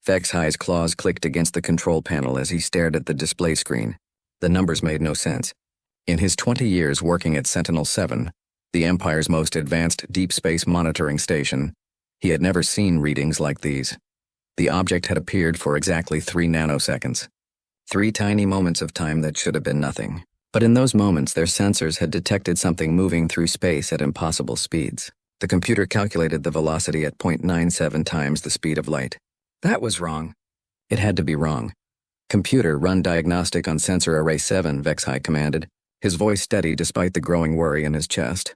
Vex-High's claws clicked against the control panel as he stared at the display screen. The numbers made no sense. In his 20 years working at Sentinel-7, the Empire's most advanced deep space monitoring station, he had never seen readings like these. The object had appeared for exactly 3 nanoseconds. 3 tiny moments of time that should have been nothing. But in those moments, their sensors had detected something moving through space at impossible speeds. The computer calculated the velocity at 0.97 times the speed of light. That was wrong. It had to be wrong. Computer, run diagnostic on sensor array 7, Vex-High commanded, his voice steady despite the growing worry in his chest.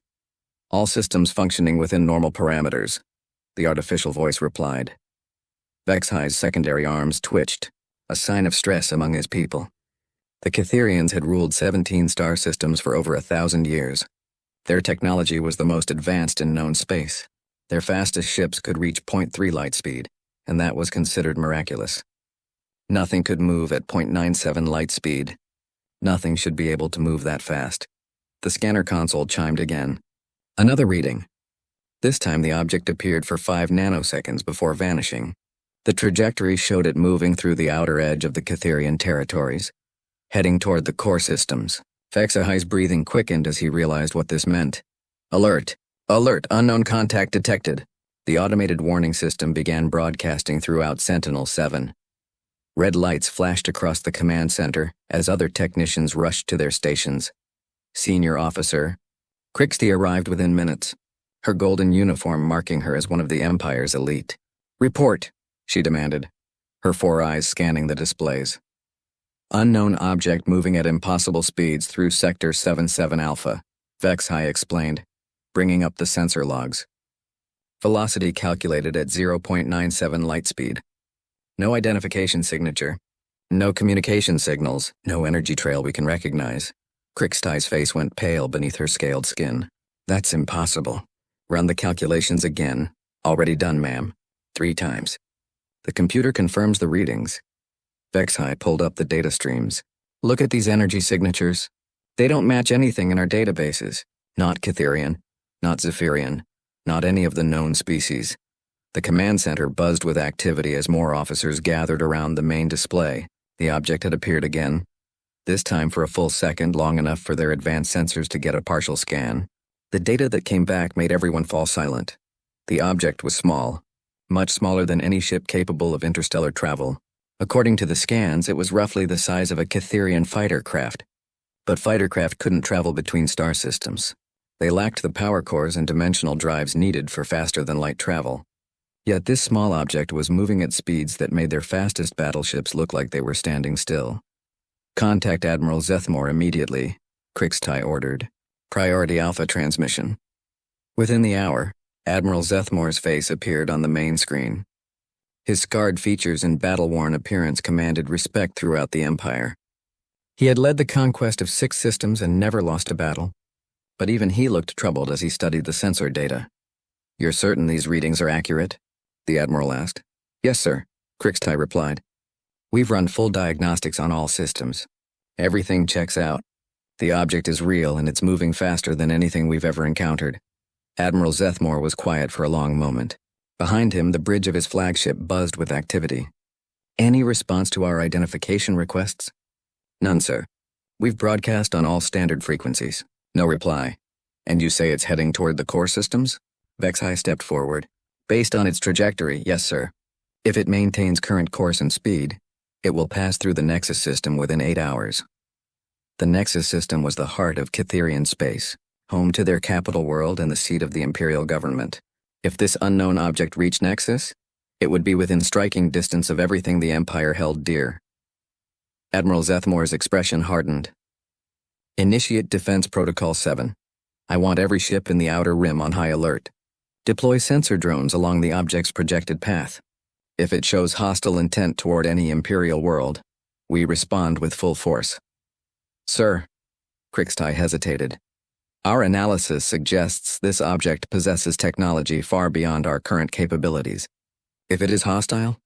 All systems functioning within normal parameters, the artificial voice replied. Vex-High's secondary arms twitched, a sign of stress among his people. The Catherians had ruled 17 star systems for over 1,000 years. Their technology was the most advanced in known space. Their fastest ships could reach 0.3 light speed, and that was considered miraculous. Nothing could move at 0.97 light speed. Nothing should be able to move that fast. The scanner console chimed again. Another reading. This time the object appeared for 5 nanoseconds before vanishing. The trajectory showed it moving through the outer edge of the Catherian territories, heading toward the core systems. Vex-High's breathing quickened as he realized what this meant. Alert! Alert! Unknown contact detected. The automated warning system began broadcasting throughout Sentinel-7. Red lights flashed across the command center as other technicians rushed to their stations. Senior Officer Crixty arrived within minutes, her golden uniform marking her as one of the Empire's elite. Report, she demanded, her 4 eyes scanning the displays. Unknown object moving at impossible speeds through Sector 77 Alpha, Vex-High explained, bringing up the sensor logs. Velocity calculated at 0.97 light speed. No identification signature. No communication signals. No energy trail we can recognize. Crixty's face went pale beneath her scaled skin. That's impossible. Run the calculations again. Already done, ma'am. 3 times. The computer confirms the readings. Vex-High pulled up the data streams. Look at these energy signatures. They don't match anything in our databases. Not Catherian, not Zephyrian, not any of the known species. The command center buzzed with activity as more officers gathered around the main display. The object had appeared again, this time for a full second, long enough for their advanced sensors to get a partial scan. The data that came back made everyone fall silent. The object was small, much smaller than any ship capable of interstellar travel. According to the scans, it was roughly the size of a Catherian fighter craft. But fighter craft couldn't travel between star systems. They lacked the power cores and dimensional drives needed for faster-than-light travel. Yet this small object was moving at speeds that made their fastest battleships look like they were standing still. Contact Admiral Zethmore immediately, Crixty ordered. Priority Alpha transmission. Within the hour, Admiral Zethmore's face appeared on the main screen. His scarred features and battle-worn appearance commanded respect throughout the Empire. He had led the conquest of 6 systems and never lost a battle. But even he looked troubled as he studied the sensor data. You're certain these readings are accurate? The Admiral asked. Yes, sir, Crixty replied. We've run full diagnostics on all systems. Everything checks out. The object is real and it's moving faster than anything we've ever encountered. Admiral Zethmore was quiet for a long moment. Behind him, the bridge of his flagship buzzed with activity. Any response to our identification requests? None, sir. We've broadcast on all standard frequencies. No reply. And you say it's heading toward the core systems? Vex-High stepped forward. Based on its trajectory, yes, sir. If it maintains current course and speed, it will pass through the Nexus system within 8 hours. The Nexus system was the heart of Catherian space, home to their capital world and the seat of the Imperial government. If this unknown object reached Nexus, it would be within striking distance of everything the Empire held dear. Admiral Zethmore's expression hardened. Initiate Defense Protocol 7. I want every ship in the Outer Rim on high alert. Deploy sensor drones along the object's projected path. If it shows hostile intent toward any Imperial world, we respond with full force. Sir, Crixty hesitated. Our analysis suggests this object possesses technology far beyond our current capabilities. If it is hostile,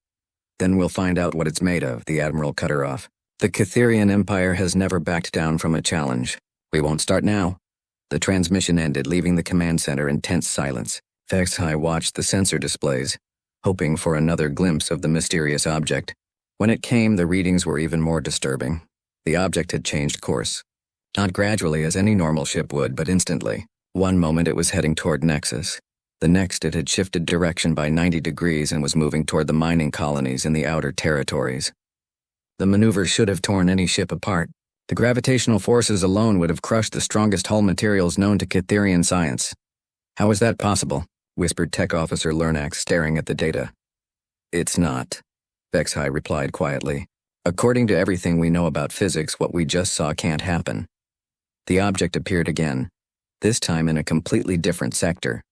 then we'll find out what it's made of, the Admiral cut her off. The Catherian Empire has never backed down from a challenge. We won't start now. The transmission ended, leaving the command center in tense silence. Vex-High watched the sensor displays, hoping for another glimpse of the mysterious object. When it came, the readings were even more disturbing. The object had changed course. Not gradually as any normal ship would, but instantly. One moment it was heading toward Nexus. The next it had shifted direction by 90 degrees and was moving toward the mining colonies in the outer territories. The maneuver should have torn any ship apart. The gravitational forces alone would have crushed the strongest hull materials known to Catherian science. "How is that possible?" whispered Tech Officer Lernax, staring at the data. "It's not," HFY replied quietly. "According to everything we know about physics, what we just saw can't happen." The object appeared again, this time in a completely different sector.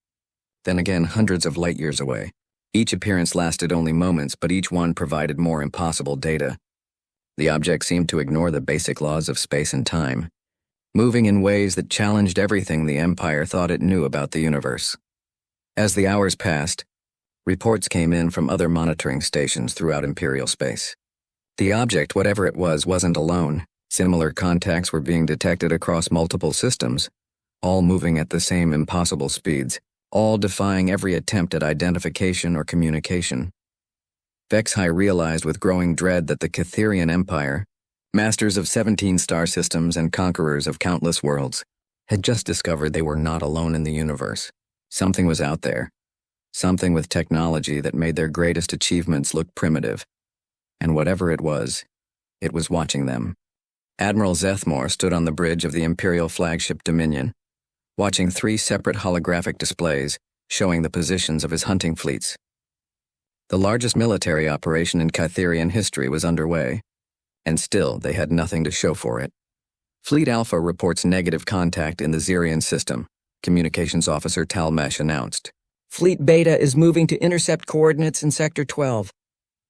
Then again hundreds of light years away. Each appearance lasted only moments, but each one provided more impossible data. The object seemed to ignore the basic laws of space and time, moving in ways that challenged everything the Empire thought it knew about the universe. As the hours passed, reports came in from other monitoring stations throughout Imperial space. The object, whatever it was, wasn't alone. Similar contacts were being detected across multiple systems, all moving at the same impossible speeds, all defying every attempt at identification or communication. HFY realized with growing dread that the Catherian Empire, masters of 17 star systems and conquerors of countless worlds, had just discovered they were not alone in the universe. Something was out there, something with technology that made their greatest achievements look primitive. And whatever it was watching them. Admiral Zethmore stood on the bridge of the Imperial flagship Dominion, watching 3 separate holographic displays showing the positions of his hunting fleets. The largest military operation in Catherian history was underway, and still they had nothing to show for it. Fleet Alpha reports negative contact in the Zirian system, Communications Officer Talmesh announced. Fleet Beta is moving to intercept coordinates in Sector 12.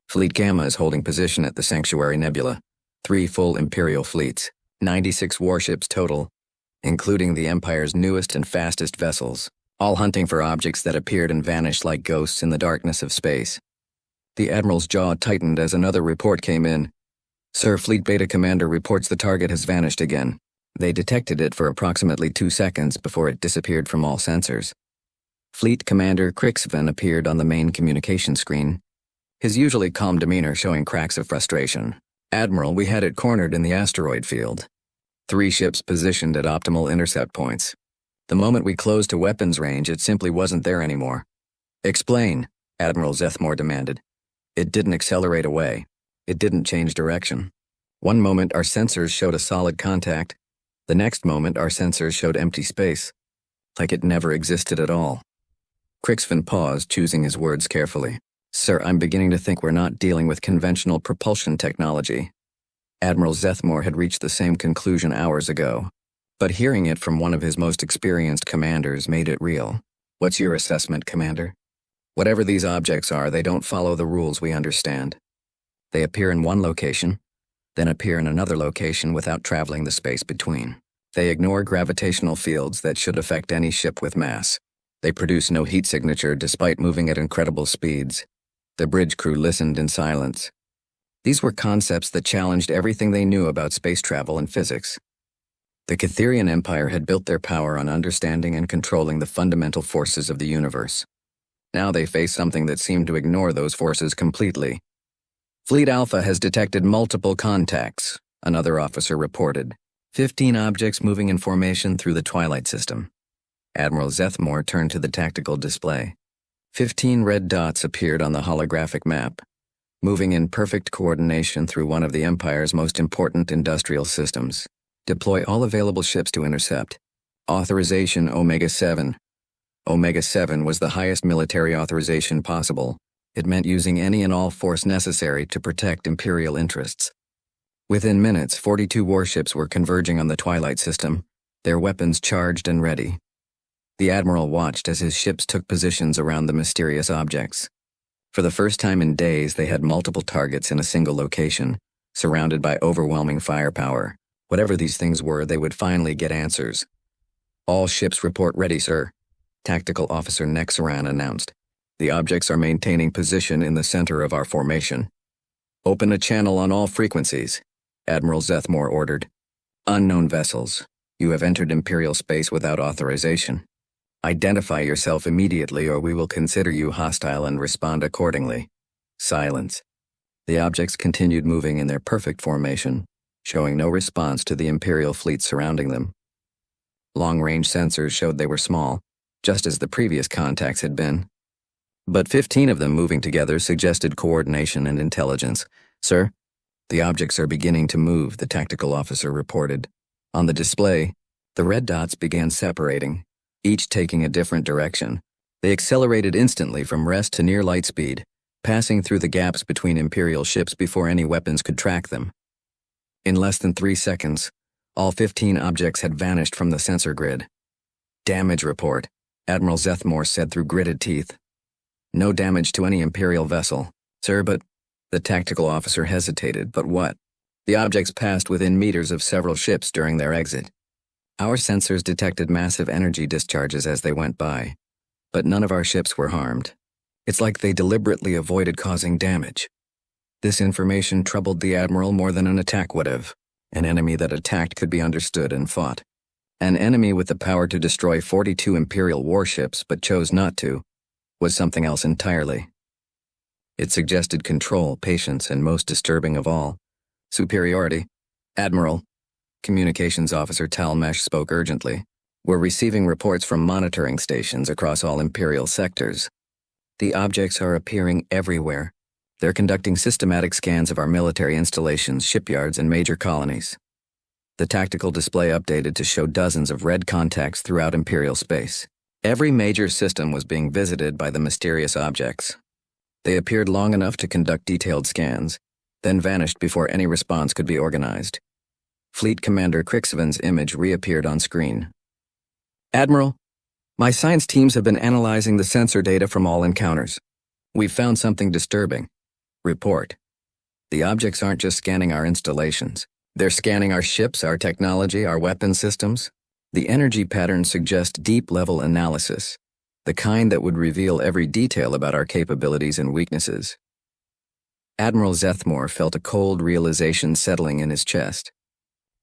Fleet Gamma is holding position at the Sanctuary Nebula. 3 full Imperial fleets, 96 warships total, including the Empire's newest and fastest vessels, all hunting for objects that appeared and vanished like ghosts in the darkness of space. The Admiral's jaw tightened as another report came in. "Sir, Fleet Beta Commander reports the target has vanished again. They detected it for approximately 2 seconds before it disappeared from all sensors." Fleet Commander Crixven appeared on the main communication screen, his usually calm demeanor showing cracks of frustration. "Admiral, we had it cornered in the asteroid field. 3 ships positioned at optimal intercept points. The moment we closed to weapons range, it simply wasn't there anymore." "Explain," Admiral Zethmore demanded. "It didn't accelerate away. It didn't change direction. One moment our sensors showed a solid contact. The next moment our sensors showed empty space, like it never existed at all." Crixven paused, choosing his words carefully. "Sir, I'm beginning to think we're not dealing with conventional propulsion technology." Admiral Zethmore had reached the same conclusion hours ago, but hearing it from one of his most experienced commanders made it real. "What's your assessment, Commander?" "Whatever these objects are, they don't follow the rules we understand. They appear in one location, then appear in another location without traveling the space between. They ignore gravitational fields that should affect any ship with mass. They produce no heat signature despite moving at incredible speeds." The bridge crew listened in silence. These were concepts that challenged everything they knew about space travel and physics. The Catherian Empire had built their power on understanding and controlling the fundamental forces of the universe. Now they faced something that seemed to ignore those forces completely. "Fleet Alpha has detected multiple contacts," another officer reported. 15 objects moving in formation through the Twilight system. Admiral Zethmore turned to the tactical display. 15 red dots appeared on the holographic map, moving in perfect coordination through one of the Empire's most important industrial systems. "Deploy all available ships to intercept. Authorization Omega-7. Omega-7 was the highest military authorization possible. It meant using any and all force necessary to protect Imperial interests. Within minutes, 42 warships were converging on the Twilight system, their weapons charged and ready. The Admiral watched as his ships took positions around the mysterious objects. For the first time in days, they had multiple targets in a single location, surrounded by overwhelming firepower. Whatever these things were, they would finally get answers. "All ships report ready, sir," Tactical Officer Nexaran announced. "The objects are maintaining position in the center of our formation." "Open a channel on all frequencies," Admiral Zethmore ordered. "Unknown vessels. You have entered Imperial space without authorization. Identify yourself immediately or we will consider you hostile and respond accordingly. Silence. The objects continued moving in their perfect formation, showing no response to the Imperial fleet surrounding them. Long-range sensors showed they were small, just as the previous contacts had been. But 15 of them moving together suggested coordination and intelligence. Sir, the objects are beginning to move, the tactical officer reported. On the display, the red dots began separating, each taking a different direction. They accelerated instantly from rest to near light speed, passing through the gaps between Imperial ships before any weapons could track them. In less than 3 seconds, all 15 objects had vanished from the sensor grid. Damage report, Admiral Zethmore said through gritted teeth. No damage to any Imperial vessel. Sir, but... The tactical officer hesitated, but what? The objects passed within meters of several ships during their exit. Our sensors detected massive energy discharges as they went by, but none of our ships were harmed. It's like they deliberately avoided causing damage. This information troubled the Admiral more than an attack would have. An enemy that attacked could be understood and fought. An enemy with the power to destroy 42 Imperial warships but chose not to was something else entirely. It suggested control, patience, and most disturbing of all, superiority. Admiral, Communications Officer Talmesh spoke urgently. We're receiving reports from monitoring stations across all Imperial sectors. The objects are appearing everywhere. They're conducting systematic scans of our military installations, shipyards, and major colonies. The tactical display updated to show dozens of red contacts throughout Imperial space. Every major system was being visited by the mysterious objects. They appeared long enough to conduct detailed scans, then vanished before any response could be organized. Fleet Commander Krixven's image reappeared on screen. Admiral, my science teams have been analyzing the sensor data from all encounters. We've found something disturbing. Report. The objects aren't just scanning our installations. They're scanning our ships, our technology, our weapon systems. The energy patterns suggest deep-level analysis, the kind that would reveal every detail about our capabilities and weaknesses. Admiral Zethmore felt a cold realization settling in his chest.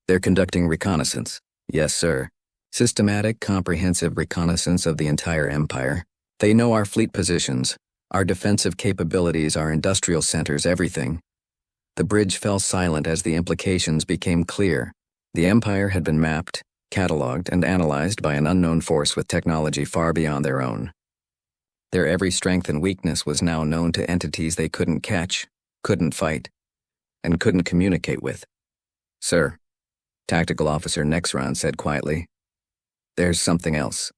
They're conducting reconnaissance. Yes, sir. Systematic, comprehensive reconnaissance of the entire Empire. They know our fleet positions, our defensive capabilities, our industrial centers, everything. The bridge fell silent as the implications became clear. The Empire had been mapped, cataloged, and analyzed by an unknown force with technology far beyond their own. Their every strength and weakness was now known to entities they couldn't catch, couldn't fight, and couldn't communicate with. Sir, Tactical Officer Nexron said quietly, there's something else.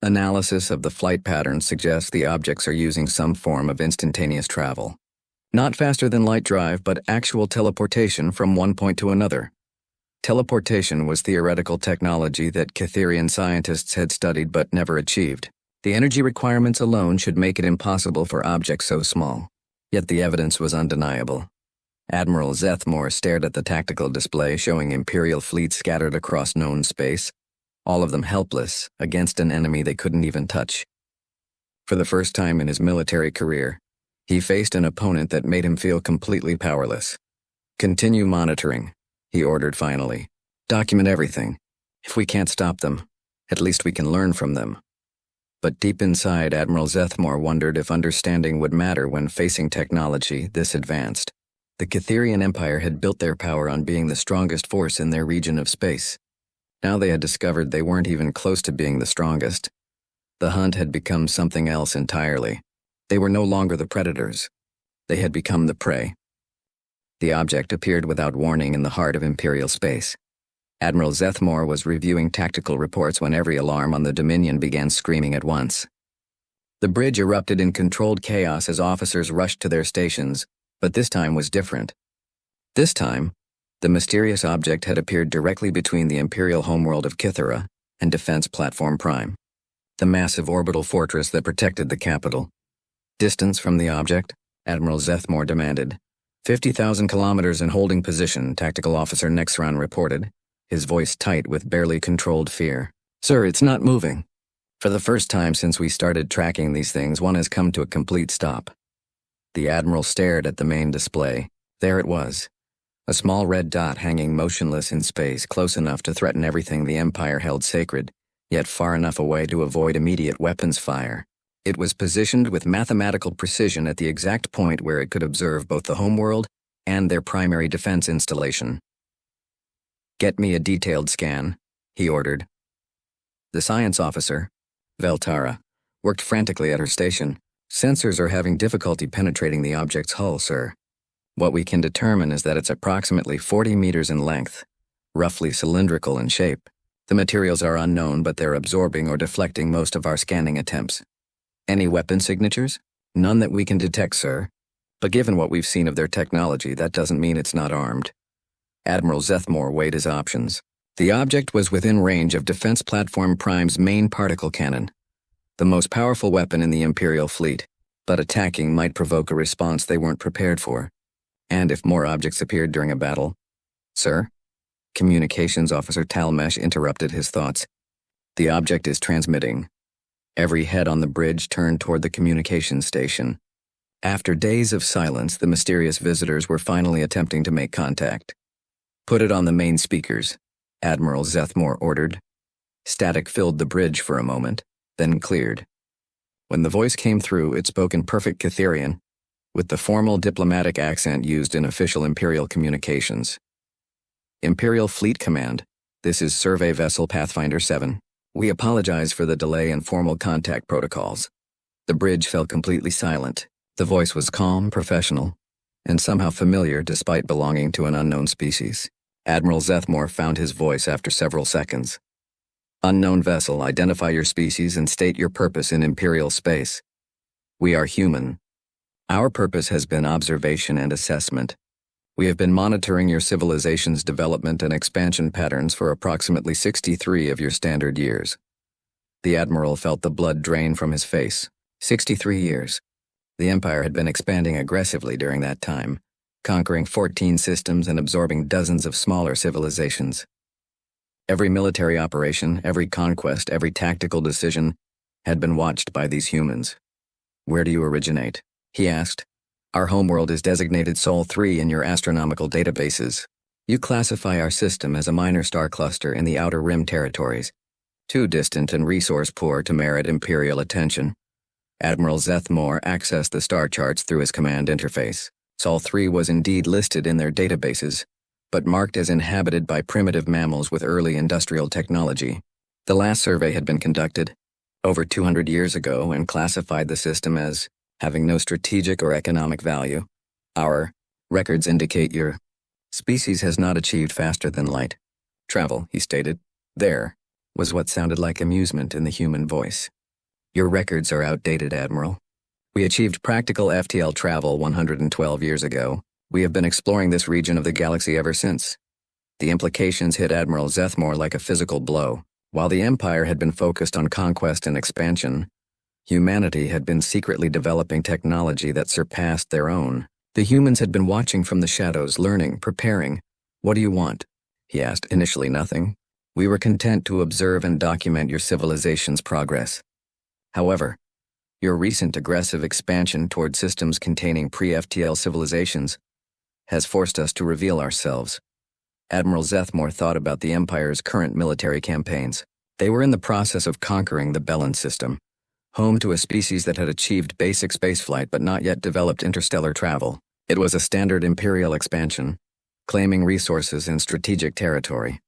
Analysis of the flight patterns suggests the objects are using some form of instantaneous travel. Not faster than light drive, but actual teleportation from one point to another. Teleportation was theoretical technology that Catherian scientists had studied but never achieved. The energy requirements alone should make it impossible for objects so small. Yet the evidence was undeniable. Admiral Zethmore stared at the tactical display showing Imperial fleets scattered across known space, all of them helpless against an enemy they couldn't even touch. For the first time in his military career, he faced an opponent that made him feel completely powerless. Continue monitoring, he ordered finally. Document everything. If we can't stop them, at least we can learn from them. But deep inside, Admiral Zethmore wondered if understanding would matter when facing technology this advanced. The Catherian Empire had built their power on being the strongest force in their region of space. Now they had discovered they weren't even close to being the strongest. The hunt had become something else entirely. They were no longer the predators. They had become the prey. The object appeared without warning in the heart of Imperial space. Admiral Zethmore was reviewing tactical reports when every alarm on the Dominion began screaming at once. The bridge erupted in controlled chaos as officers rushed to their stations, but this time was different. This time, the mysterious object had appeared directly between the Imperial homeworld of Kythera and Defense Platform Prime, the massive orbital fortress that protected the capital. Distance from the object, Admiral Zethmore demanded. 50,000 kilometers in holding position, Tactical Officer Nexron reported, his voice tight with barely controlled fear. Sir, it's not moving. For the first time since we started tracking these things, one has come to a complete stop. The Admiral stared at the main display. There it was. A small red dot hanging motionless in space, close enough to threaten everything the Empire held sacred, yet far enough away to avoid immediate weapons fire. It was positioned with mathematical precision at the exact point where it could observe both the homeworld and their primary defense installation. "Get me a detailed scan," he ordered. The science officer, Veltara, worked frantically at her station. "Sensors are having difficulty penetrating the object's hull, sir. What we can determine is that it's approximately 40 meters in length, roughly cylindrical in shape. The materials are unknown, but they're absorbing or deflecting most of our scanning attempts." "Any weapon signatures?" "None that we can detect, sir. But given what we've seen of their technology, that doesn't mean it's not armed." Admiral Zethmore weighed his options. The object was within range of Defense Platform Prime's main particle cannon, the most powerful weapon in the Imperial fleet, but attacking might provoke a response they weren't prepared for. And if more objects appeared during a battle. "Sir?" Communications Officer Talmesh interrupted his thoughts. "The object is transmitting." Every head on the bridge turned toward the communications station. After days of silence, the mysterious visitors were finally attempting to make contact. "Put it on the main speakers," Admiral Zethmore ordered. Static filled the bridge for a moment, then cleared. When the voice came through, it spoke in perfect Catherian, with the formal diplomatic accent used in official Imperial communications. "Imperial Fleet Command, this is Survey Vessel Pathfinder 7. We apologize for the delay in formal contact protocols." The bridge fell completely silent. The voice was calm, professional, and somehow familiar despite belonging to an unknown species. Admiral Zethmore found his voice after several seconds. "Unknown vessel, identify your species and state your purpose in Imperial space." "We are human. Our purpose has been observation and assessment. We have been monitoring your civilization's development and expansion patterns for approximately 63 of your standard years." The Admiral felt the blood drain from his face. 63 years. The Empire had been expanding aggressively during that time, conquering 14 systems and absorbing dozens of smaller civilizations. Every military operation, every conquest, every tactical decision had been watched by these humans. "Where do you originate?" he asked. "Our homeworld is designated Sol 3 in your astronomical databases. You classify our system as a minor star cluster in the Outer Rim territories, too distant and resource poor to merit Imperial attention." Admiral Zethmore accessed the star charts through his command interface. Sol 3 was indeed listed in their databases, but marked as inhabited by primitive mammals with early industrial technology. The last survey had been conducted over 200 years ago and classified the system as having no strategic or economic value. "Our records indicate your species has not achieved faster than light travel," he stated. "There," was what sounded like amusement in the human voice. "Your records are outdated, Admiral. We achieved practical FTL travel 112 years ago. We have been exploring this region of the galaxy ever since." The implications hit Admiral Zethmore like a physical blow. While the Empire had been focused on conquest and expansion, humanity had been secretly developing technology that surpassed their own. The humans had been watching from the shadows, learning, preparing. "What do you want?" he asked. "Initially nothing. We were content to observe and document your civilization's progress. However, your recent aggressive expansion toward systems containing pre-FTL civilizations has forced us to reveal ourselves." Admiral Zethmore thought about the Empire's current military campaigns. They were in the process of conquering the Bellan system, home to a species that had achieved basic spaceflight but not yet developed interstellar travel. It was a standard Imperial expansion, claiming resources in strategic territory.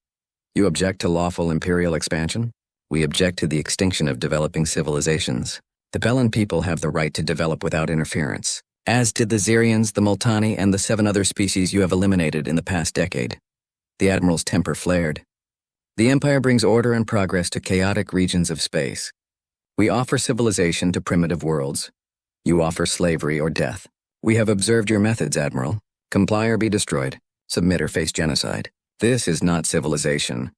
"You object to lawful Imperial expansion?" "We object to the extinction of developing civilizations. The Bellan people have the right to develop without interference, as did the Xerians, the Multani, and the 7 other species you have eliminated in the past decade." The Admiral's temper flared. "The Empire brings order and progress to chaotic regions of space. We offer civilization to primitive worlds. You offer slavery or death. We have observed your methods, Admiral. Comply or be destroyed. Submit or face genocide. This is not civilization."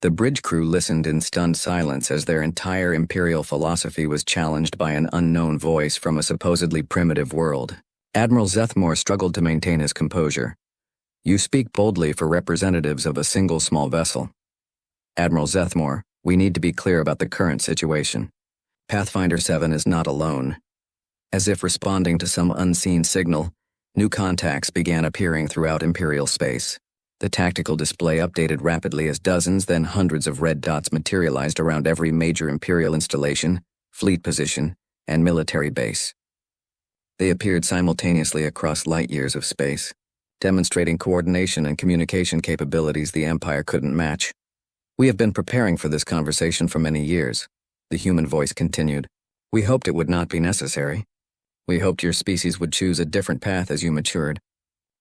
The bridge crew listened in stunned silence as their entire Imperial philosophy was challenged by an unknown voice from a supposedly primitive world. Admiral Zethmore struggled to maintain his composure. "You speak boldly for representatives of a single small vessel." "Admiral Zethmore, we need to be clear about the current situation. Pathfinder 7 is not alone." As if responding to some unseen signal, new contacts began appearing throughout Imperial space. The tactical display updated rapidly as dozens, then hundreds of red dots materialized around every major Imperial installation, fleet position, and military base. They appeared simultaneously across light years of space, demonstrating coordination and communication capabilities the Empire couldn't match. "We have been preparing for this conversation for many years," the human voice continued. "We hoped it would not be necessary. We hoped your species would choose a different path as you matured.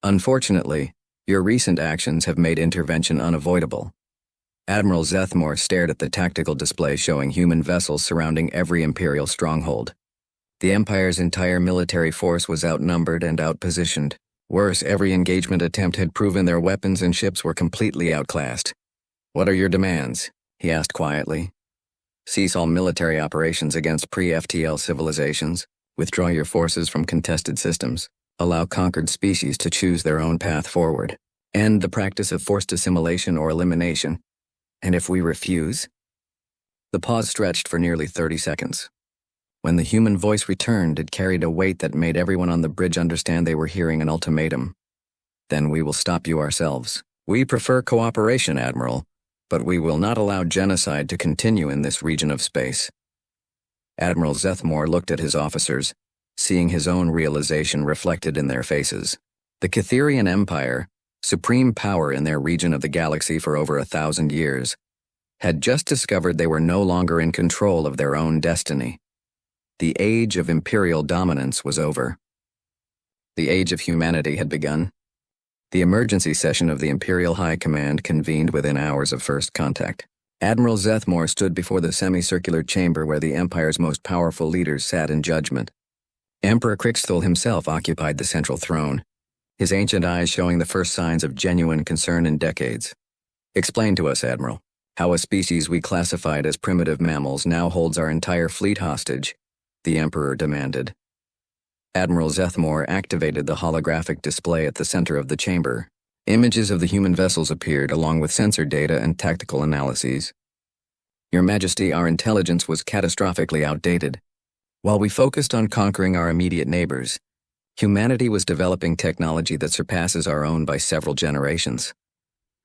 Unfortunately, your recent actions have made intervention unavoidable." Admiral Zethmore stared at the tactical display showing human vessels surrounding every Imperial stronghold. The Empire's entire military force was outnumbered and outpositioned. Worse, every engagement attempt had proven their weapons and ships were completely outclassed. "What are your demands?" he asked quietly. "Cease all military operations against pre-FTL civilizations. Withdraw your forces from contested systems. Allow conquered species to choose their own path forward. End the practice of forced assimilation or elimination. And if we refuse?" The pause stretched for nearly 30 seconds. When the human voice returned, it carried a weight that made everyone on the bridge understand they were hearing an ultimatum. "Then we will stop you ourselves. We prefer cooperation, Admiral, but we will not allow genocide to continue in this region of space." Admiral Zethmore looked at his officers, seeing his own realization reflected in their faces. The Catherian Empire, supreme power in their region of the galaxy for over 1,000 years, had just discovered they were no longer in control of their own destiny. The age of Imperial dominance was over. The age of humanity had begun. The emergency session of the Imperial High Command convened within hours of first contact. Admiral Zethmore stood before the semicircular chamber where the Empire's most powerful leaders sat in judgment. Emperor Crixthul himself occupied the central throne, his ancient eyes showing the first signs of genuine concern in decades. "Explain to us, Admiral, how a species we classified as primitive mammals now holds our entire fleet hostage," the Emperor demanded. Admiral Zethmore activated the holographic display at the center of the chamber. Images of the human vessels appeared along with sensor data and tactical analyses. "Your Majesty, our intelligence was catastrophically outdated. While we focused on conquering our immediate neighbors, humanity was developing technology that surpasses our own by several generations."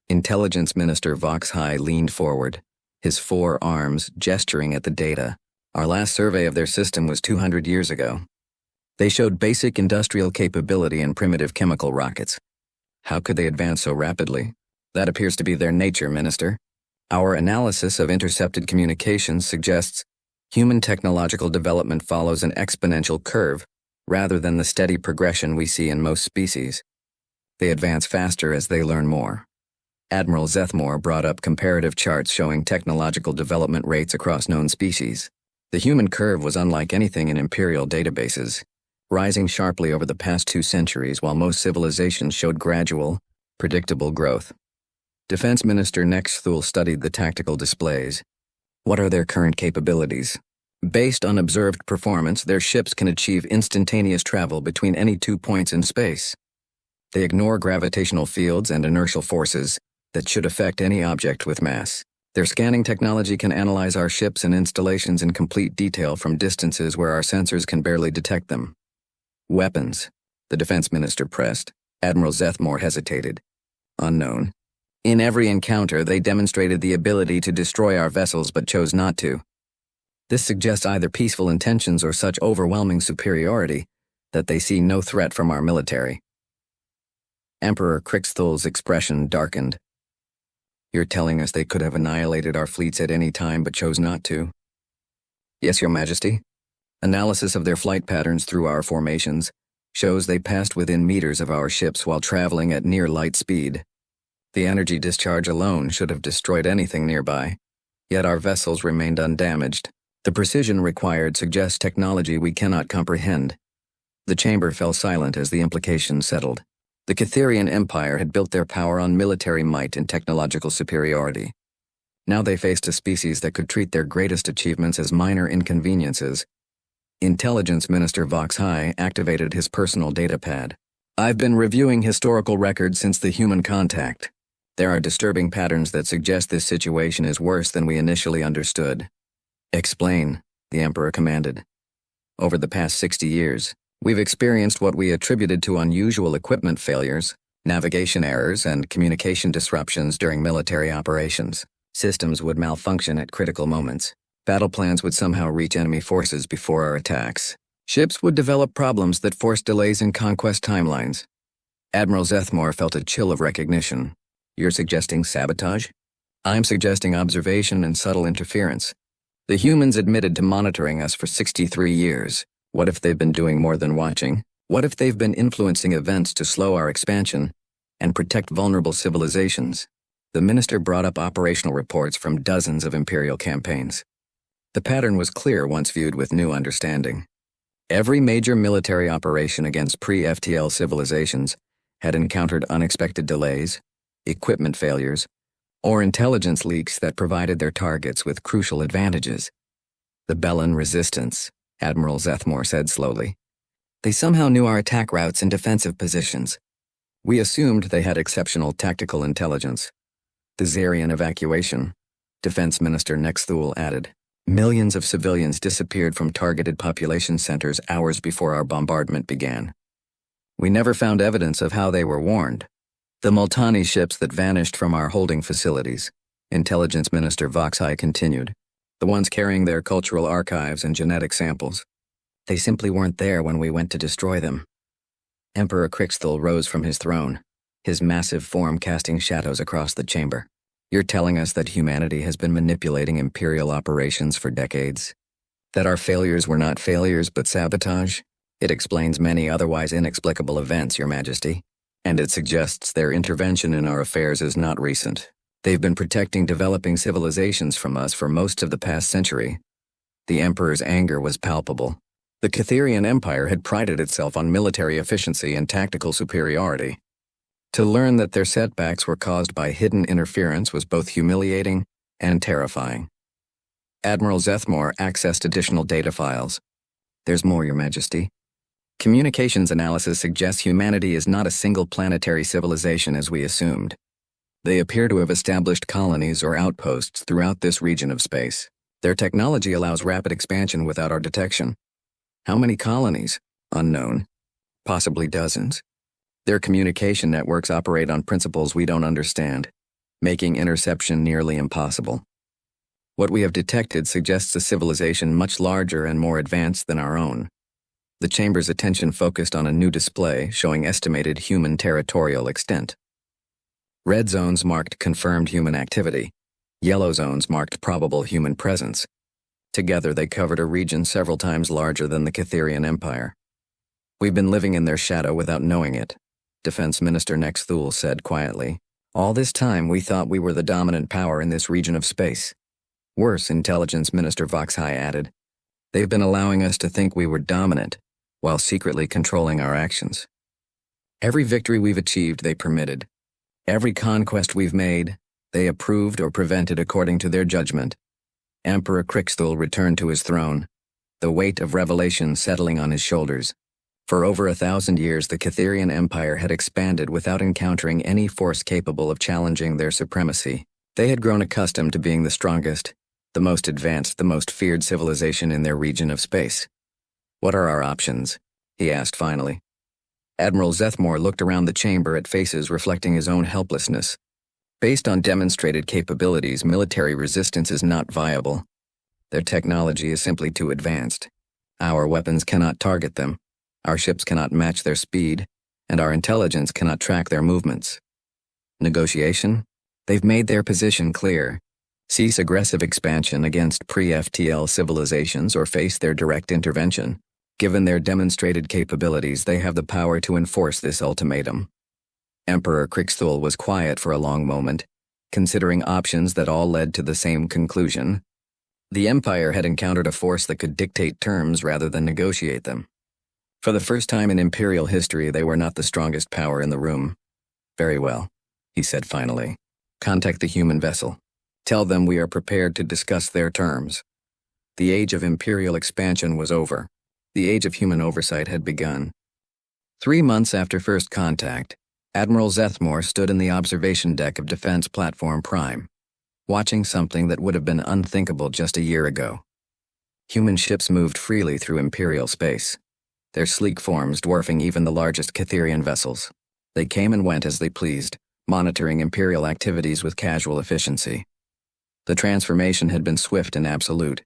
Intelligence Minister Vox High leaned forward, his four arms gesturing at the data. "Our last survey of their system was 200 years ago. They showed basic industrial capability and primitive chemical rockets. How could they advance so rapidly? That appears to be their nature, Minister. Our analysis of intercepted communications suggests human technological development follows an exponential curve rather than the steady progression we see in most species. They advance faster as they learn more." Admiral Zethmore brought up comparative charts showing technological development rates across known species. The human curve was unlike anything in Imperial databases, rising sharply over the past 2 centuries while most civilizations showed gradual, predictable growth. Defense Minister Crixthul studied the tactical displays. "What are their current capabilities?" "Based on observed performance, their ships can achieve instantaneous travel between any 2 points in space. They ignore gravitational fields and inertial forces that should affect any object with mass. Their scanning technology can analyze our ships and installations in complete detail from distances where our sensors can barely detect them." "Weapons," the defense minister pressed. Admiral Zethmore hesitated. "Unknown. In every encounter, they demonstrated the ability to destroy our vessels but chose not to. This suggests either peaceful intentions or such overwhelming superiority that they see no threat from our military." Emperor Crixthul's expression darkened. "You're telling us they could have annihilated our fleets at any time but chose not to?" "Yes, Your Majesty. Analysis of their flight patterns through our formations shows they passed within meters of our ships while traveling at near light speed. The energy discharge alone should have destroyed anything nearby, yet our vessels remained undamaged. The precision required suggests technology we cannot comprehend." The chamber fell silent as the implications settled. The Catherian Empire had built their power on military might and technological superiority. Now they faced a species that could treat their greatest achievements as minor inconveniences. Intelligence Minister Vox High activated his personal data pad. "I've been reviewing historical records since the human contact. There are disturbing patterns that suggest this situation is worse than we initially understood." "Explain," the Emperor commanded. "Over the past 60 years, we've experienced what we attributed to unusual equipment failures, Navigation errors and communication disruptions during military operations. Systems would malfunction at critical moments. Battle plans would somehow reach enemy forces before our attacks. Ships would develop problems that forced delays in conquest timelines. Admiral Zethmore felt a chill of recognition. You're suggesting sabotage? I'm suggesting observation and subtle interference. The humans admitted to monitoring us for 63 years. What if they've been doing more than watching? What if they've been influencing events to slow our expansion and protect vulnerable civilizations? The minister brought up operational reports from dozens of Imperial campaigns. The pattern was clear once viewed with new understanding. Every major military operation against pre-FTL civilizations had encountered unexpected delays, equipment failures, or intelligence leaks that provided their targets with crucial advantages. The Bellan resistance, Admiral Zethmore said slowly. They somehow knew our attack routes and defensive positions. We assumed they had exceptional tactical intelligence. The Zarian evacuation, Defense Minister Nexthul added. Millions of civilians disappeared from targeted population centers hours before our bombardment began. We never found evidence of how they were warned. The Multani ships that vanished from our holding facilities, Intelligence Minister Voxhai continued, the ones carrying their cultural archives and genetic samples. They simply weren't there when we went to destroy them. Emperor Crixthul rose from his throne, his massive form casting shadows across the chamber. You're telling us that humanity has been manipulating Imperial operations for decades? That our failures were not failures but sabotage? It explains many otherwise inexplicable events, Your Majesty. And it suggests their intervention in our affairs is not recent. They've been protecting developing civilizations from us for most of the past century. The Emperor's anger was palpable. The Catherian Empire had prided itself on military efficiency and tactical superiority. To learn that their setbacks were caused by hidden interference was both humiliating and terrifying. Admiral Zethmore accessed additional data files. There's more, Your Majesty. Communications analysis suggests humanity is not a single planetary civilization as we assumed. They appear to have established colonies or outposts throughout this region of space. Their technology allows rapid expansion without our detection. How many colonies? Unknown. Possibly dozens. Their communication networks operate on principles we don't understand, making interception nearly impossible. What we have detected suggests a civilization much larger and more advanced than our own. The chamber's attention focused on a new display showing estimated human territorial extent. Red zones marked confirmed human activity. Yellow zones marked probable human presence. Together they covered a region several times larger than the Catherian Empire. We've been living in their shadow without knowing it, Defense Minister Nexthul said quietly. All this time we thought we were the dominant power in this region of space. Worse, Intelligence Minister Voxhai added. They've been allowing us to think we were dominant, while secretly controlling our actions. Every victory we've achieved, they permitted. Every conquest we've made, they approved or prevented according to their judgment. Emperor Crixthul returned to his throne, the weight of revelation settling on his shoulders. For over 1,000 years, the Catherian Empire had expanded without encountering any force capable of challenging their supremacy. They had grown accustomed to being the strongest, the most advanced, the most feared civilization in their region of space. What are our options? He asked finally. Admiral Zethmore looked around the chamber at faces reflecting his own helplessness. Based on demonstrated capabilities, military resistance is not viable. Their technology is simply too advanced. Our weapons cannot target them, our ships cannot match their speed, and our intelligence cannot track their movements. Negotiation? They've made their position clear. Cease aggressive expansion against pre-FTL civilizations or face their direct intervention. Given their demonstrated capabilities, they have the power to enforce this ultimatum. Emperor Crixthul was quiet for a long moment, considering options that all led to the same conclusion. The Empire had encountered a force that could dictate terms rather than negotiate them. For the first time in Imperial history, they were not the strongest power in the room. Very well, he said finally. Contact the human vessel. Tell them we are prepared to discuss their terms. The age of Imperial expansion was over. The age of human oversight had begun. 3 months after first contact, Admiral Zethmore stood in the observation deck of Defense Platform Prime, watching something that would have been unthinkable just a year ago. Human ships moved freely through Imperial space, their sleek forms dwarfing even the largest Catherian vessels. They came and went as they pleased, monitoring Imperial activities with casual efficiency. The transformation had been swift and absolute.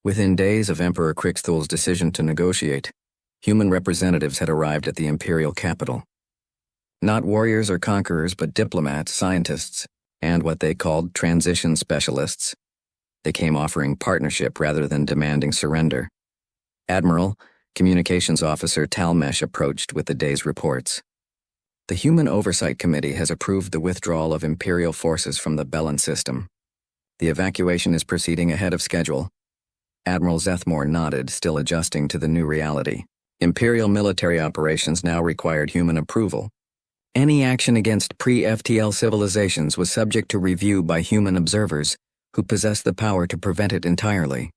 Within days of Emperor Krixthul's decision to negotiate, human representatives had arrived at the Imperial capital. Not warriors or conquerors, but diplomats, scientists, and what they called transition specialists. They came offering partnership rather than demanding surrender. Admiral, Communications Officer Talmesh approached with the day's reports. The Human Oversight Committee has approved the withdrawal of Imperial forces from the Bellin system. The evacuation is proceeding ahead of schedule. Admiral Zethmore nodded, still adjusting to the new reality. Imperial military operations now required human approval. Any action against pre-FTL civilizations was subject to review by human observers, who possessed the power to prevent it entirely.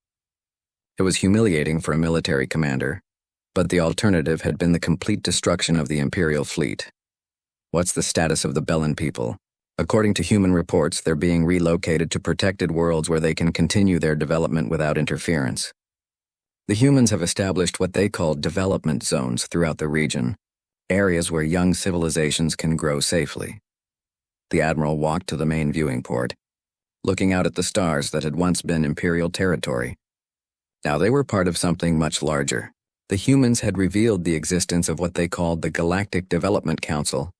It was humiliating for a military commander, but the alternative had been the complete destruction of the Imperial fleet. What's the status of the Bellin people? According to human reports, they're being relocated to protected worlds where they can continue their development without interference. The humans have established what they call development zones throughout the region, areas where young civilizations can grow safely. The Admiral walked to the main viewing port, looking out at the stars that had once been Imperial territory. Now they were part of something much larger. The humans had revealed the existence of what they called the Galactic Development Council,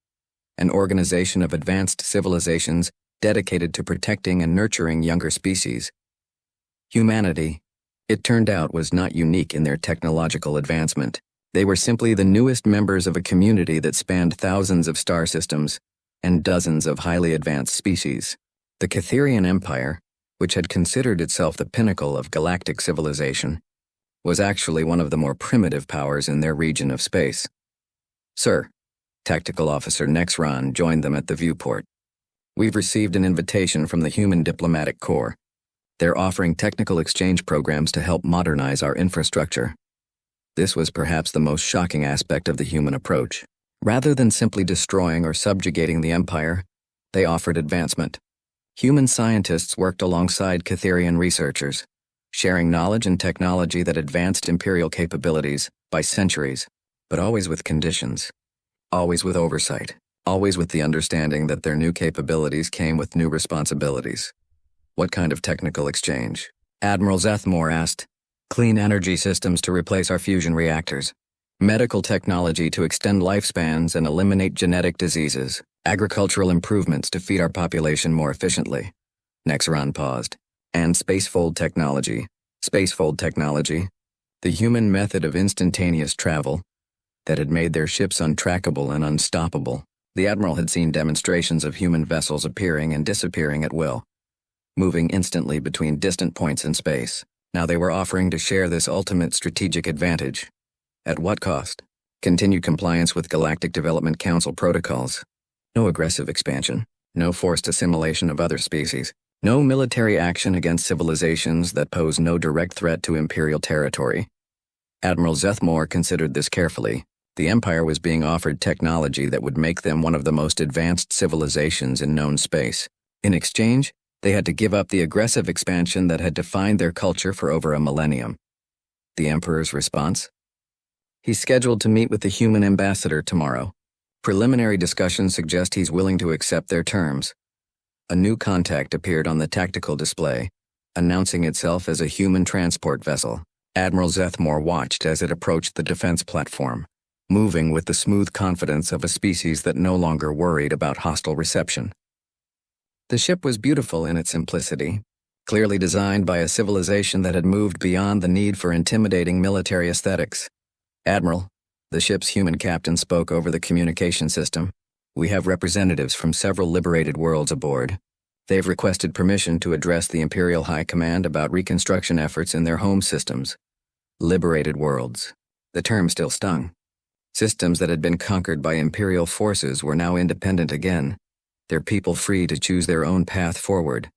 an organization of advanced civilizations dedicated to protecting and nurturing younger species. Humanity, it turned out, was not unique in their technological advancement. They were simply the newest members of a community that spanned thousands of star systems and dozens of highly advanced species. The Catherian Empire, which had considered itself the pinnacle of galactic civilization, was actually one of the more primitive powers in their region of space. Sir, Tactical Officer Nexron joined them at the viewport. We've received an invitation from the Human Diplomatic Corps. They're offering technical exchange programs to help modernize our infrastructure. This was perhaps the most shocking aspect of the human approach. Rather than simply destroying or subjugating the Empire, they offered advancement. Human scientists worked alongside Catherian researchers, sharing knowledge and technology that advanced Imperial capabilities by centuries, but always with conditions. Always with oversight, always with the understanding that their new capabilities came with new responsibilities. What kind of technical exchange? Admiral Zethmore asked. Clean energy systems to replace our fusion reactors, medical technology to extend lifespans and eliminate genetic diseases, agricultural improvements to feed our population more efficiently. Nexron paused. And spacefold technology. Spacefold technology, the human method of instantaneous travel, that had made their ships untrackable and unstoppable. The Admiral had seen demonstrations of human vessels appearing and disappearing at will, moving instantly between distant points in space. Now they were offering to share this ultimate strategic advantage. At what cost? Continued compliance with Galactic Development Council protocols. No aggressive expansion. No forced assimilation of other species. No military action against civilizations that pose no direct threat to Imperial territory. Admiral Zethmore considered this carefully. The Empire was being offered technology that would make them one of the most advanced civilizations in known space. In exchange, they had to give up the aggressive expansion that had defined their culture for over a millennium. The Emperor's response? He's scheduled to meet with the human ambassador tomorrow. Preliminary discussions suggest he's willing to accept their terms. A new contact appeared on the tactical display, announcing itself as a human transport vessel. Admiral Zethmore watched as it approached the defense platform, moving with the smooth confidence of a species that no longer worried about hostile reception. The ship was beautiful in its simplicity, clearly designed by a civilization that had moved beyond the need for intimidating military aesthetics. Admiral, the ship's human captain spoke over the communication system. We have representatives from several liberated worlds aboard. They've requested permission to address the Imperial High Command about reconstruction efforts in their home systems. Liberated worlds. The term still stung. Systems that had been conquered by Imperial forces were now independent again, their people free to choose their own path forward.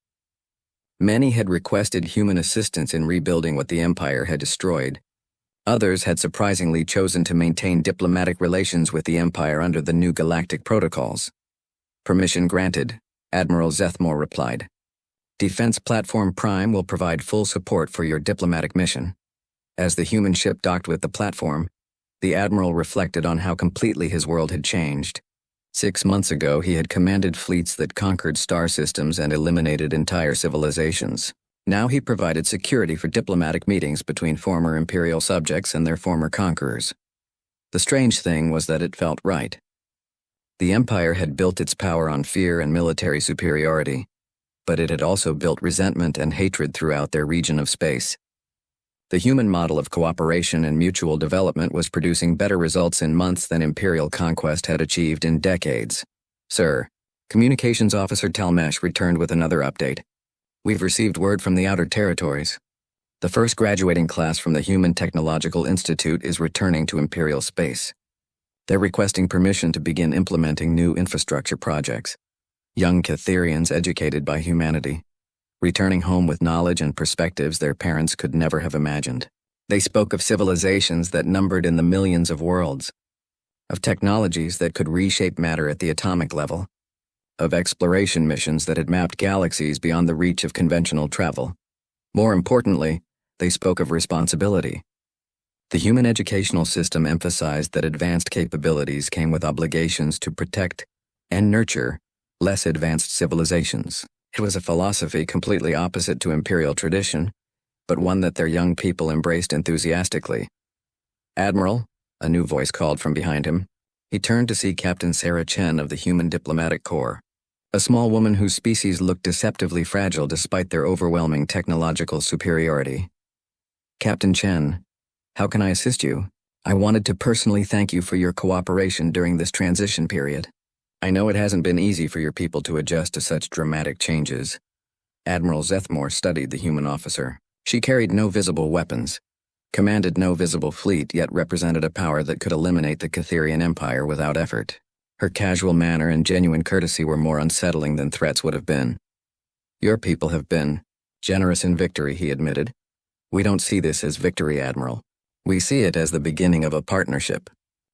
Many had requested human assistance in rebuilding what the Empire had destroyed. Others had surprisingly chosen to maintain diplomatic relations with the Empire under the new galactic protocols. Permission granted, Admiral Zethmore replied. Defense Platform Prime will provide full support for your diplomatic mission. As the human ship docked with the platform, the Admiral reflected on how completely his world had changed. 6 months ago, he had commanded fleets that conquered star systems and eliminated entire civilizations. Now he provided security for diplomatic meetings between former Imperial subjects and their former conquerors. The strange thing was that it felt right. The Empire had built its power on fear and military superiority, but it had also built resentment and hatred throughout their region of space. The human model of cooperation and mutual development was producing better results in months than Imperial conquest had achieved in decades. Sir, Communications Officer Talmesh returned with another update. We've received word from the Outer Territories. The first graduating class from the Human Technological Institute is returning to Imperial space. They're requesting permission to begin implementing new infrastructure projects. Young Catherians educated by humanity, returning home with knowledge and perspectives their parents could never have imagined. They spoke of civilizations that numbered in the millions of worlds, of technologies that could reshape matter at the atomic level, of exploration missions that had mapped galaxies beyond the reach of conventional travel. More importantly, they spoke of responsibility. The human educational system emphasized that advanced capabilities came with obligations to protect and nurture less advanced civilizations. It was a philosophy completely opposite to Imperial tradition, but one that their young people embraced enthusiastically. Admiral, a new voice called from behind him. He turned to see Captain Sarah Chen of the Human Diplomatic Corps, a small woman whose species looked deceptively fragile despite their overwhelming technological superiority. Captain Chen, how can I assist you? I wanted to personally thank you for your cooperation during this transition period. I know it hasn't been easy for your people to adjust to such dramatic changes. Admiral Zethmore studied the human officer. She carried no visible weapons, commanded no visible fleet, yet represented a power that could eliminate the Catherian Empire without effort. Her casual manner and genuine courtesy were more unsettling than threats would have been. Your people have been generous in victory, he admitted. We don't see this as victory, Admiral. We see it as the beginning of a partnership.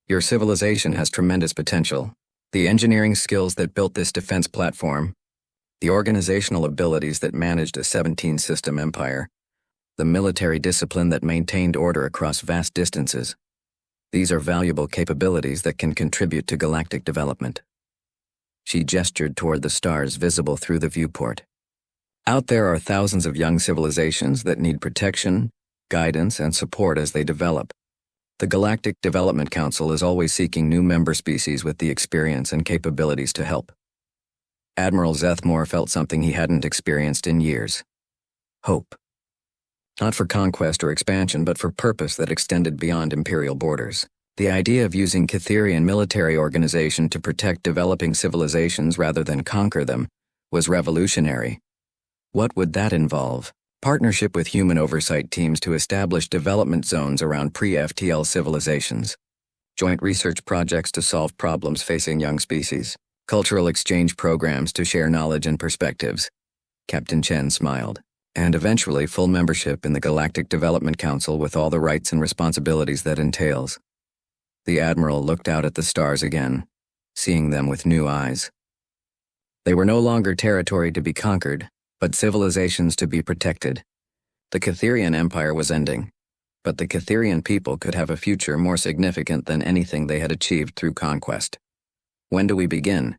Your civilization has tremendous potential. The engineering skills that built this defense platform, the organizational abilities that managed a 17-system empire, the military discipline that maintained order across vast distances. These are valuable capabilities that can contribute to galactic development. She gestured toward the stars visible through the viewport. Out there are thousands of young civilizations that need protection, guidance, and support as they develop. The Galactic Development Council is always seeking new member species with the experience and capabilities to help. Admiral Zethmore felt something he hadn't experienced in years. Hope. Not for conquest or expansion, but for purpose that extended beyond Imperial borders. The idea of using Catherian military organization to protect developing civilizations rather than conquer them was revolutionary. What would that involve? Partnership with human oversight teams to establish development zones around pre-FTL civilizations. Joint research projects to solve problems facing young species. Cultural exchange programs to share knowledge and perspectives. Captain Chen smiled. And eventually full membership in the Galactic Development Council with all the rights and responsibilities that entails. The Admiral looked out at the stars again, seeing them with new eyes. They were no longer territory to be conquered, but civilizations to be protected. The Catherian Empire was ending, but the Catherian people could have a future more significant than anything they had achieved through conquest. When do we begin?